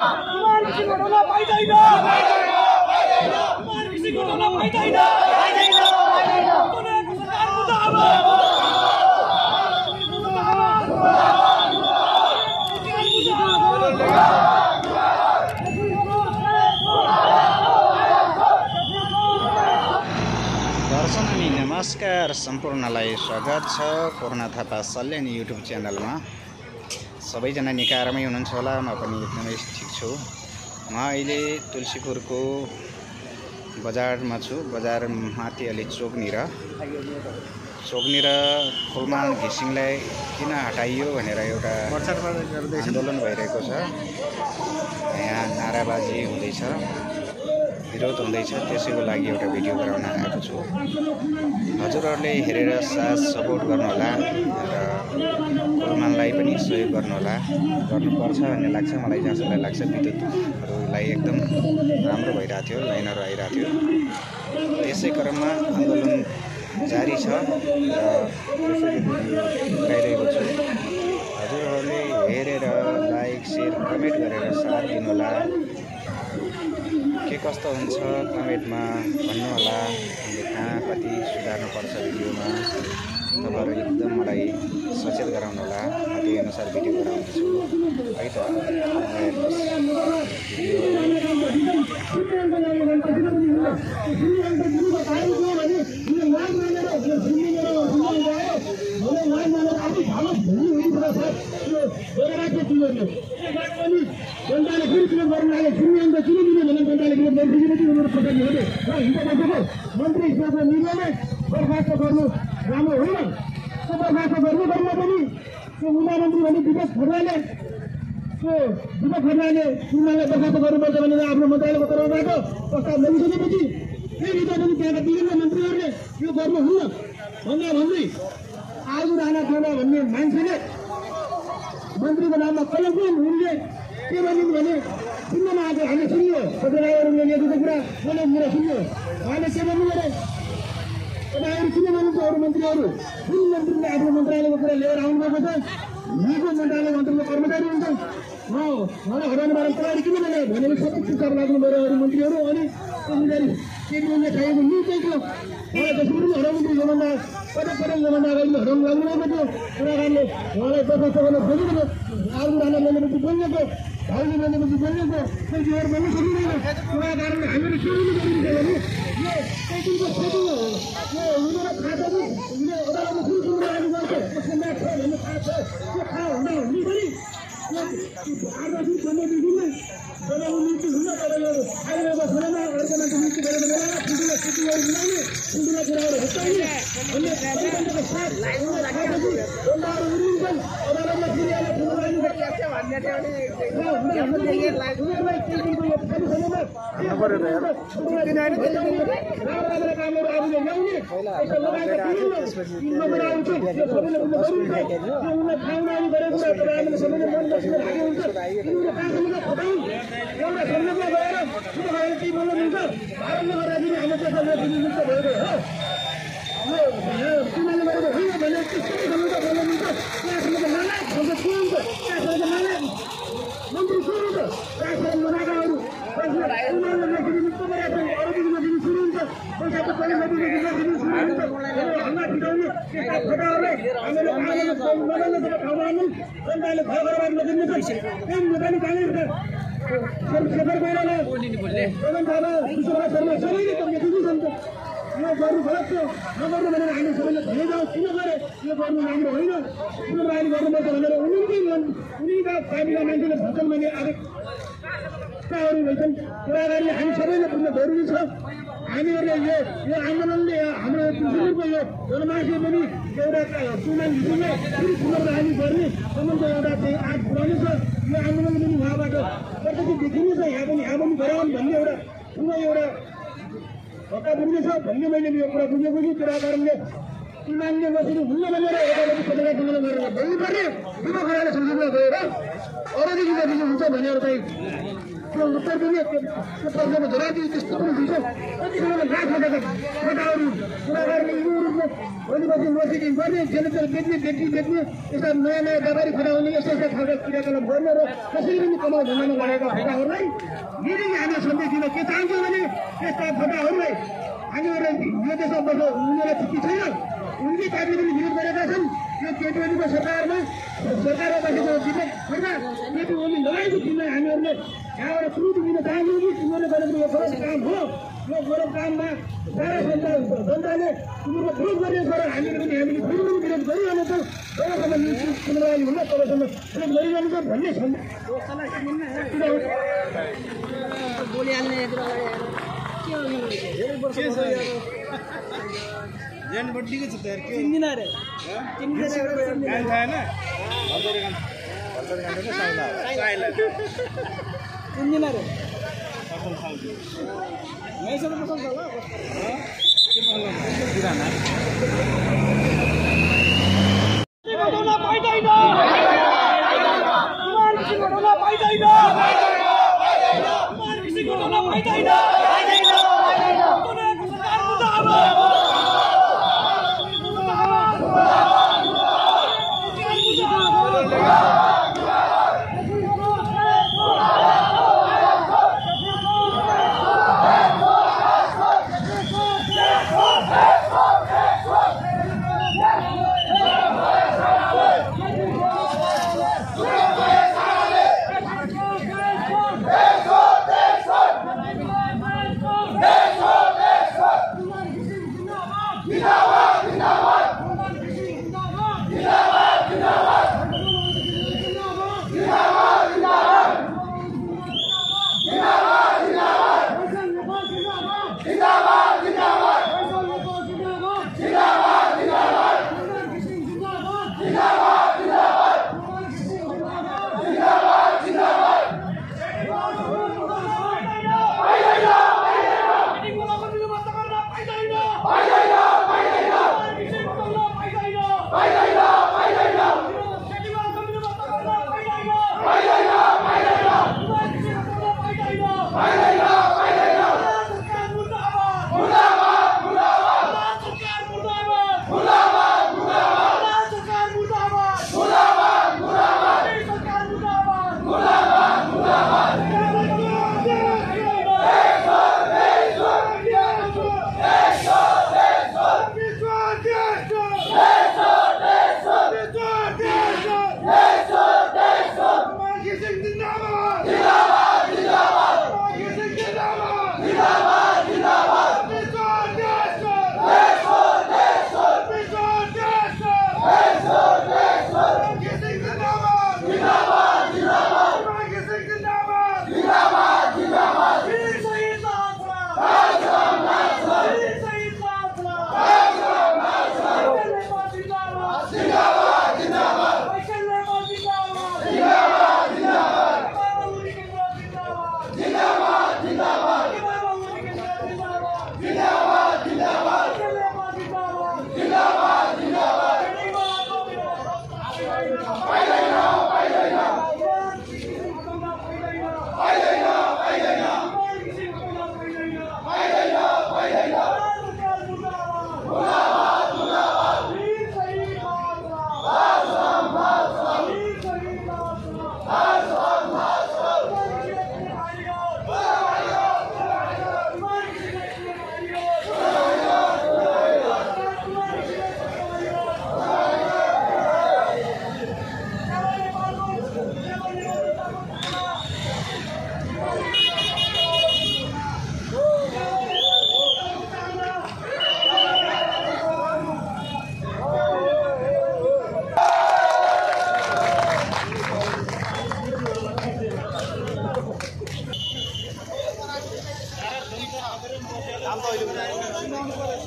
दर्शन अनि नमस्कार सम्पूर्णलाई स्वागत छ पूर्ण थापा सल्यानी युट्युब च्यानलमा। सबैजना निकै आरामै हुनुहुन्छ होला, म पनि एकदमै ठिक छु। म अहिले तुलसीपुरको बजारमा छु। बजार माथि अलि चोकनिर फुलमान घिसिङलाई किन हटाइयो भनेर एउटा आन्दोलन भइरहेको छ। यहाँ नाराबाजी हुँदैछ, विरोध हुँदैछ। त्यसैको लागि एउटा भिडियो गराउन आएको छु। हजुरहरूले हेरेर साथ सपोर्ट गर्नुहोला र फुलमानलाई पनि सहयोग गर्नुहोला। गर्नुपर्छ भन्ने लाग्छ मलाई, जहाँसम्म लाग्छ। विद्युतहरूलाई एकदम राम्रो भइरहेको थियो, लाइनहरू आइरहेको थियो। यसै क्रममा आन्दोलन जारी छ र गइरहेको छु। हजुरहरूले हेरेर लाइक सेयर कमेन्ट गरेर साथ दिनुहोला। के कस्तो हुन्छ कमेन्टमा भन्नुहोला। हामीले कहाँ कति सुधार्नुपर्छ भिडियोमा तपाईँहरू एकदम मलाई सचेत गराउनुहोला। म त्यही अनुसार भिडियो गराउँदैछु है त। मन्त्री हिसाबले निर्णय बर्खास्त गर्नु राम्रो होइन। त्यो बर्खास्त गर्नुपर्ने पनि त्यो मुख्यमन्त्री भने विकास खड्काले फुलमानलाई बर्खास्त गर्नुपर्छ भनेर आफ्नो मन्त्रालयको तर्फबाट प्रस्ताव लगिसकेपछि फेरि पनि त्यहाँका विभिन्न मन्त्रीहरूले यो गर्नुहुन्न भन्दै आज राणा खाना भन्ने मान्छेले मन्त्रीको नाममा कलङ्कित उनले के भनिन् भने सुन्नमा आएको हामीले सुन्यो। पत्रकारहरूले लेखेको कुरा मैले मेरो सुन्यो। उहाँले के भन्नु भने तपाईँहरू किन भन्नुहुन्छ अरू मन्त्रीहरू जुन मन्त्रीले आफ्नो मन्त्रालयको कुरा लिएर आउनुभएको छ, यहीँको मन्त्रालय मन्त्रीको कर्मचारी हुन्छन्। मलाई हटाउनु बारे तपाईँहरू किन भनेर सबै चुपचाप लाग्नुभयो अरू मन्त्रीहरू। अनि कर्मचारी केन्द्रले खाएको न्युजै थियो। मलाई जसरी पनि हटाउनु थियो, योभन्दा पटक योभन्दा अगाडि हटाउनु लाग्नुभएको थियो। कलाकारले उहाँलाई बर्खास्त गर्न खोजेको आज राणा बोलेपछि बोल्नेको भाइले बोलेपछि बोल्नेको कोही जोर बोल्नु सकिँदैन। कलाकारले हामीले के गर्नु भने यो एकदिनको सेटिङ हो। यो हुँदैन थाहा छ कि उसले अदालतमा कुन कुरो लागु गर्छ, कसको म्याच छ भन्ने थाहा छ। त्यो थाहा हुँदा हुँदै पनि आर्थिक सम्बन्धीले जब नीति हुन तपाईँहरू आइरहेको छैन। अर्को मान्छे नीति गरेको बेलामा ठुल्ठुलो सेटिङहरू मिलाउने, ठुल्ठुलो कुराहरू हटाउने भन्ने परिवर्तनको साथ बन्दाहरू उडिन्छन्। अदालतमा किनेर ठुलो लाग्नु यो गर्नु गलत थियो, नगर्नु भनेर हामी सबैले भने जाउँ। किन गरे यो गर्नु राम्रो होइन, पुनर्वारी गर्नुपर्छ भनेर उनीका पार्टीका मान्छेले भन्छन् भने आएकाहरू भन्छन्। कलाकारले हामी सबैले बुझ्न जरुरी छ। हामीहरूले यो आन्दोलनले हाम्रो तुलसीपुरको यो जनमानसले पनि एउटा चुनाव जित्ने फेरि पुनर्वारी गर्ने सम्बन्ध एउटा आँट पुऱ्याउनु छ। यो आन्दोलन पनि उहाँबाट प्रत्यक्ष देखिनु छ। यहाँ पनि गराउन् भन्ने एउटा ठुलो एउटा धक्का पुग्नेछ भन्ने मैले यो कुरा बुझेको छु। त्यही कारणले चुनावले बसेर हुन्न भनेर एउटा पत्रकार सम्मेलन गरेर भन्नुपर्ने ठुलो खराले संसदमा गएर अरूदेखि जति हुन्छ भनेर चाहिँ त्यो उत्तर दिने त्यो प्रश्नको जवाब दिने त्यस्तो पनि हुन्छ त्यतिखेर लाख लगाएका नेताहरू कुरा गर्ने यो रूपमा भोलिपछि नोटिफिकेसन गर्ने जेनेरेटर बेच्ने यस्ता नयाँ व्यापारी खटाउने यस्ता खालका क्रियाकलाप गर्ने र कसरी पनि कमाउ धन्दामा लागेका फटाहरूलाई यदि हामी सन्देश दिन के चाहन्छौँ भने यस्ता फटाहरूलाई हामीहरूलाई यो देशमा बस्न उनीहरूलाई छुट्टी छैन उनकै पार्टीले पनि विरोध गरेका छन् यो केटीको सरकारमा बसेको विरोध गर्दा केटी ओली लगाएको चिन्हलाई हामीहरूले यहाँबाट सुरु दिन चाहन्छौँ कि तिमीहरूले गरेको यो गलत काम हो यो गलत काममा सारा जनताले तिमीहरूको विरोध गर्ने गरेर हामीले फेरि पनि विरोध गरिरहनेछौँ जबसम्म चुनावी हुन्न तबसम्म विरोध गरिरहनेछौँ भन्ने काम त अहिले